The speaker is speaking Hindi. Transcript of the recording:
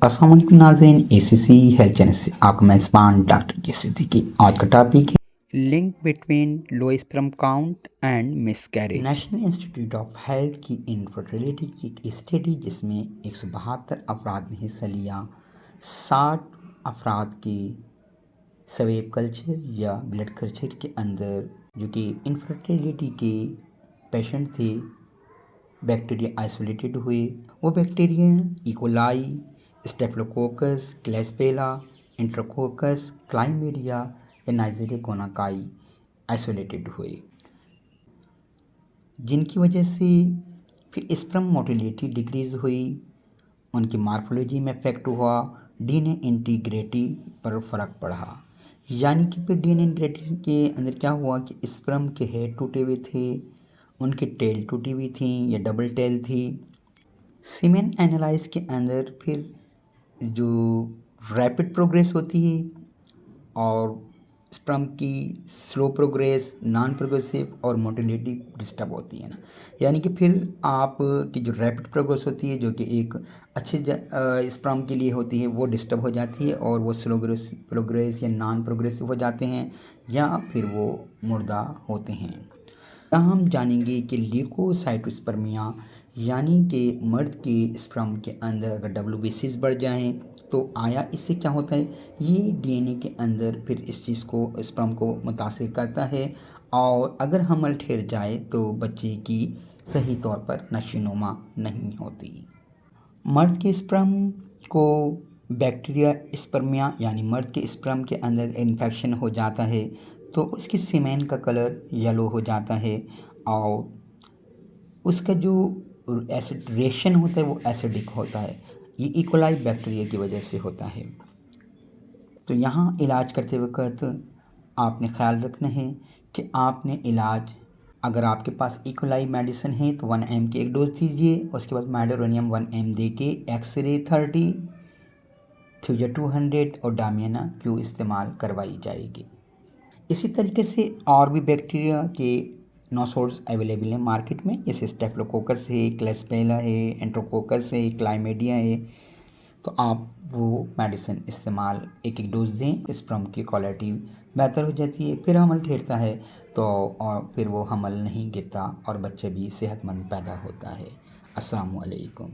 अस्सलाम वालेकुम नाज़रीन, ACC हेल्थ चैनल से आपका मेज़बान डॉक्टर के सिद्दीकी। आज का टॉपिक है link between low sperm count and miscarriage. National institute of health की इनफर्टिलिटी की एक स्टडी जिसमें 172 अफराद ने हिस्सा लिया। 60 अफराद के स्वेब कल्चर या ब्लड कल्चर के अंदर जो कि इनफर्टिलिटी के पेशेंट थे, बैक्टीरिया आइसोलेटेड हुए। वो बैक्टीरिया इकोलाई, स्टेफिलोकोकस, क्लेस्पेला, इंटरकोकस, क्लाइमेरिया या नाइजीरिया कोनाकाई आइसोलेटेड हुए, जिनकी वजह से फिर स्पर्म मोटिलिटी डिक्रीज़ हुई, उनकी मार्फोलॉजी में इफेक्ट हुआ, डीएनए इंटीग्रिटी पर फ़र्क पड़ा। यानी कि फिर डीएनए इंटीग्रिटी के अंदर क्या हुआ कि स्पर्म के हेड टूटे हुए थे, उनकी टेल टूटी हुई थी या डबल टेल थी। सीमेन एनालाइज के अंदर फिर जो रैपिड प्रोग्रेस होती है और स्पर्म की स्लो प्रोग्रेस, नॉन प्रोग्रेसिव और मोटिलिटी डिस्टर्ब होती है ना। यानी कि फिर आप की जो रैपिड प्रोग्रेस होती है, जो कि एक अच्छे स्पर्म के लिए होती है, वो डिस्टर्ब हो जाती है और वो स्लो प्रोग्रेस या नॉन प्रोग्रेसिव हो जाते हैं या फिर वो मुर्दा होते हैं। यहाँ हम जानेंगे कि ल्यूकोसाइटोस्पर्मिया यानी कि मर्द के स्पर्म के अंदर अगर WBCs बढ़ जाएं तो आया इससे क्या होता है, ये डीएनए के अंदर फिर इस चीज़ को स्पर्म को मुतासिर करता है और अगर हमल ठहर जाए तो बच्चे की सही तौर पर नशीनुमा नहीं होती। मर्द के स्पर्म को बैक्टीरिया स्पर्मिया यानी मर्द के स्पर्म के अंदर इन्फेक्शन हो जाता है तो उसकी सीमेन का कलर येलो हो जाता है और उसका जो एसिड होता है वो एसिडिक होता है। ये इकोलाई बैक्टीरिया की वजह से होता है। तो यहाँ इलाज करते वक्त आपने ख्याल रखना है कि आपने इलाज, अगर आपके पास इकोलाई मेडिसिन है तो 1 mg की एक डोज दीजिए। उसके बाद मेडोरोनियम 1 mg दे के एक्सरे 30, थ्यूजा 200 और डामियाना क्यू इस्तेमाल करवाई जाएगी। इसी तरीके से और भी बैक्टीरिया के नोसोड्स अवेलेबल हैं मार्केट में, जैसे स्टेफिलोकोकस है, क्लेस्पेला है, एंट्रोकोकस है, क्लाइमेडिया है। तो आप वो मेडिसिन इस्तेमाल एक एक डोज दें, स्पर्म की क्वालिटी बेहतर हो जाती है। फिर हमल ठहरता है तो और फिर वो हमल नहीं गिरता और बच्चे भी सेहतमंद पैदा होता है। अस्सलाम वालेकुम।